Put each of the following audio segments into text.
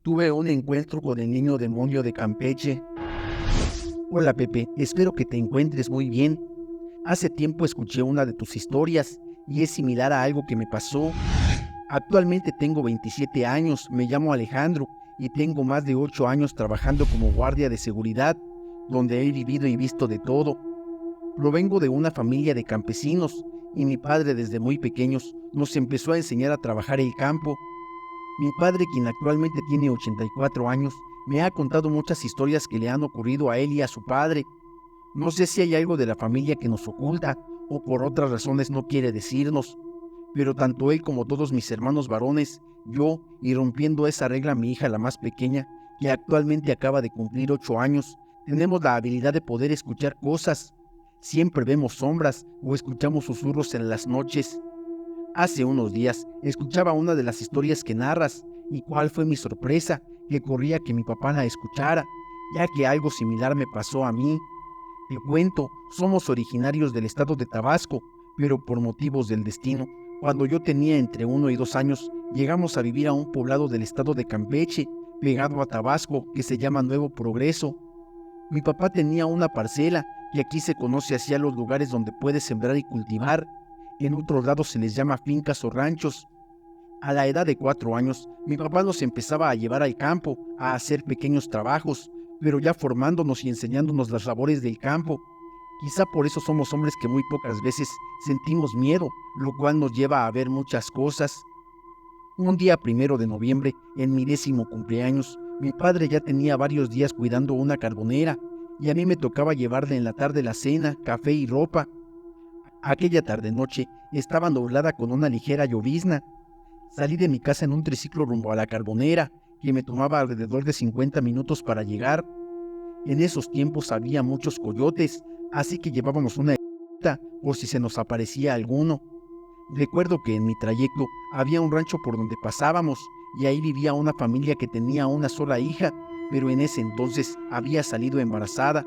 Tuve un encuentro con el niño demonio de Campeche. Hola Pepe, espero que te encuentres muy bien. Hace tiempo escuché una de tus historias y es similar a algo que me pasó. Actualmente tengo 27 años, me llamo Alejandro y tengo más de 8 años trabajando como guardia de seguridad, donde he vivido y visto de todo. Provengo de una familia de campesinos y mi padre desde muy pequeños nos empezó a enseñar a trabajar el campo. Mi padre, quien actualmente tiene 84 años, me ha contado muchas historias que le han ocurrido a él y a su padre. No sé si hay algo de la familia que nos oculta o por otras razones no quiere decirnos, pero tanto él como todos mis hermanos varones, yo, y rompiendo esa regla mi hija la más pequeña, que actualmente acaba de cumplir 8 años, tenemos la habilidad de poder escuchar cosas. Siempre vemos sombras o escuchamos susurros en las noches. Hace unos días escuchaba una de las historias que narras, y cuál fue mi sorpresa, que corría que mi papá la escuchara, ya que algo similar me pasó a mí. Te cuento, somos originarios del estado de Tabasco, pero por motivos del destino, cuando yo tenía entre 1 y 2 años, llegamos a vivir a un poblado del estado de Campeche, pegado a Tabasco, que se llama Nuevo Progreso. Mi papá tenía una parcela, y aquí se conoce así a los lugares donde puedes sembrar y cultivar. En otros lados se les llama fincas o ranchos. A la edad de 4 años, mi papá nos empezaba a llevar al campo, a hacer pequeños trabajos, pero ya formándonos y enseñándonos las labores del campo. Quizá por eso somos hombres que muy pocas veces sentimos miedo, lo cual nos lleva a ver muchas cosas. Un día 1 de noviembre, en mi 10º cumpleaños, mi padre ya tenía varios días cuidando una carbonera, y a mí me tocaba llevarle en la tarde la cena, café y ropa. Aquella tarde-noche estaba nublada con una ligera llovizna. Salí de mi casa en un triciclo rumbo a la carbonera, que me tomaba alrededor de 50 minutos para llegar. En esos tiempos había muchos coyotes, así que llevábamos una escopeta por si se nos aparecía alguno. Recuerdo que en mi trayecto había un rancho por donde pasábamos, y ahí vivía una familia que tenía una sola hija, pero en ese entonces había salido embarazada.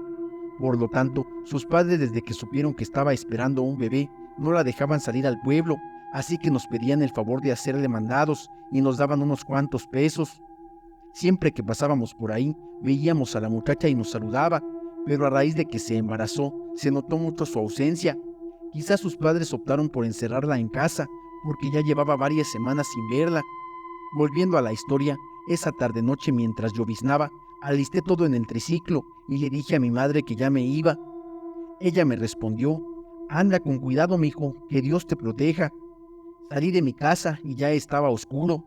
Por lo tanto, sus padres, desde que supieron que estaba esperando un bebé, no la dejaban salir al pueblo, así que nos pedían el favor de hacerle mandados y nos daban unos cuantos pesos. Siempre que pasábamos por ahí, veíamos a la muchacha y nos saludaba, pero a raíz de que se embarazó, se notó mucho su ausencia. Quizás sus padres optaron por encerrarla en casa, porque ya llevaba varias semanas sin verla. Volviendo a la historia, esa tarde-noche mientras lloviznaba, alisté todo en el triciclo y le dije a mi madre que ya me iba. Ella me respondió: «Anda con cuidado, mijo, que Dios te proteja». Salí de mi casa y ya estaba oscuro.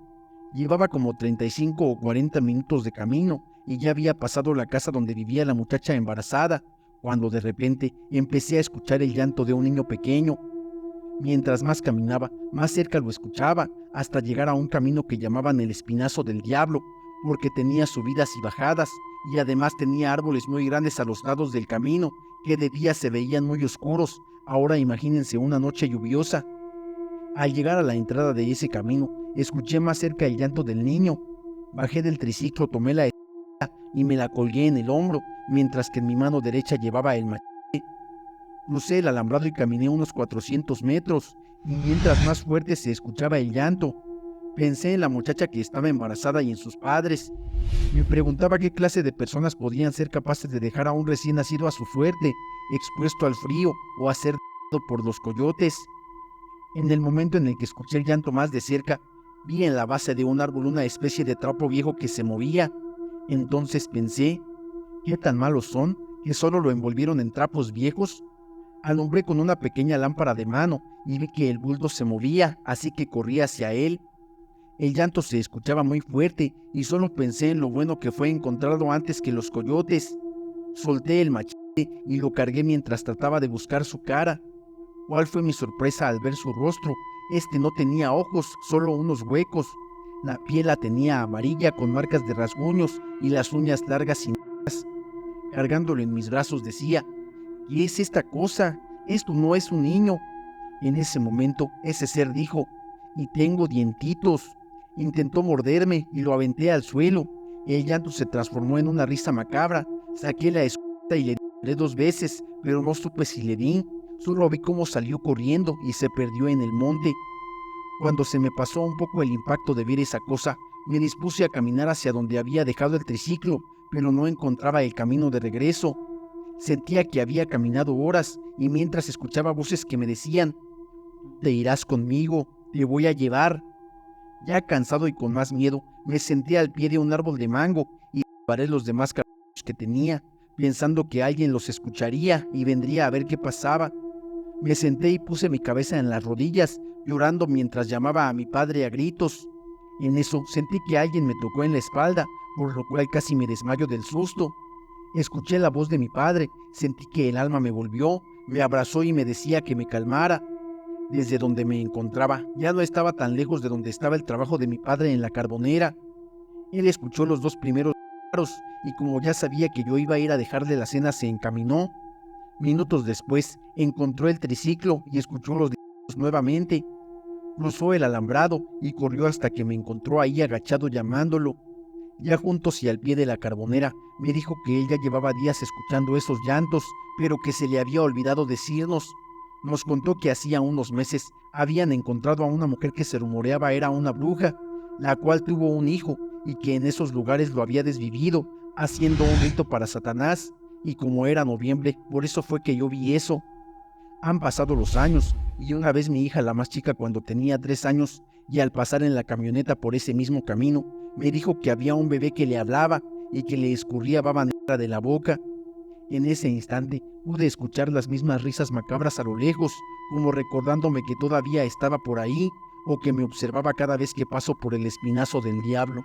Llevaba como 35 o 40 minutos de camino y ya había pasado la casa donde vivía la muchacha embarazada, cuando de repente empecé a escuchar el llanto de un niño pequeño. Mientras más caminaba, más cerca lo escuchaba, hasta llegar a un camino que llamaban el Espinazo del Diablo, porque tenía subidas y bajadas, y además tenía árboles muy grandes a los lados del camino, que de día se veían muy oscuros. Ahora imagínense una noche lluviosa. Al llegar a la entrada de ese camino, escuché más cerca el llanto del niño. Bajé del triciclo, tomé la escopeta y me la colgué en el hombro, mientras que en mi mano derecha llevaba el machete. Crucé el alambrado y caminé unos 400 metros, y mientras más fuerte se escuchaba el llanto, pensé en la muchacha que estaba embarazada y en sus padres. Me preguntaba qué clase de personas podían ser capaces de dejar a un recién nacido a su suerte, expuesto al frío o a ser devorado por los coyotes. En el momento en el que escuché el llanto más de cerca, vi en la base de un árbol una especie de trapo viejo que se movía. Entonces pensé: ¿qué tan malos son que solo lo envolvieron en trapos viejos? Alumbré con una pequeña lámpara de mano y vi que el bulto se movía, así que corrí hacia él. El llanto se escuchaba muy fuerte y solo pensé en lo bueno que fue encontrarlo antes que los coyotes. Solté el machete y lo cargué mientras trataba de buscar su cara. ¿Cuál fue mi sorpresa al ver su rostro? Este no tenía ojos, solo unos huecos. La piel la tenía amarilla con marcas de rasguños y las uñas largas y negras. Cargándolo en mis brazos decía: «¿Qué es esta cosa? Esto no es un niño». En ese momento, ese ser dijo: «Y tengo dientitos». Intentó morderme y lo aventé al suelo. El llanto se transformó en una risa macabra. Saqué la escopeta y le disparé 2 veces, pero no supe si le di. Solo vi cómo salió corriendo y se perdió en el monte. Cuando se me pasó un poco el impacto de ver esa cosa, Me dispuse a caminar hacia donde había dejado el triciclo, pero no encontraba el camino de regreso. Sentía que había caminado horas y mientras escuchaba voces que me decían: «Te irás conmigo, te voy a llevar». Ya cansado y con más miedo, me senté al pie de un árbol de mango y paré los demás cartuchos que tenía, pensando que alguien los escucharía y vendría a ver qué pasaba. Me senté y puse mi cabeza en las rodillas, llorando mientras llamaba a mi padre a gritos. En eso sentí que alguien me tocó en la espalda, por lo cual casi me desmayo del susto. Escuché la voz de mi padre, sentí que el alma me volvió, me abrazó y me decía que me calmara. Desde donde me encontraba, ya no estaba tan lejos de donde estaba el trabajo de mi padre en la carbonera. Él escuchó los dos primeros disparos y como ya sabía que yo iba a ir a dejarle la cena, se encaminó. Minutos después, encontró el triciclo y escuchó los disparos nuevamente. Cruzó el alambrado y corrió hasta que me encontró ahí agachado llamándolo. Ya juntos y al pie de la carbonera, me dijo que él ya llevaba días escuchando esos llantos, pero que se le había olvidado decirnos. Nos contó que hacía unos meses habían encontrado a una mujer que se rumoreaba era una bruja, la cual tuvo un hijo y que en esos lugares lo había desvivido, haciendo un rito para Satanás, y como era noviembre, por eso fue que yo vi eso. Han pasado los años, y una vez mi hija, la más chica, cuando tenía 3 años, y al pasar en la camioneta por ese mismo camino, me dijo que había un bebé que le hablaba y que le escurría baba negra de la boca. En ese instante pude escuchar las mismas risas macabras a lo lejos, como recordándome que todavía estaba por ahí o que me observaba cada vez que paso por el espinazo del diablo.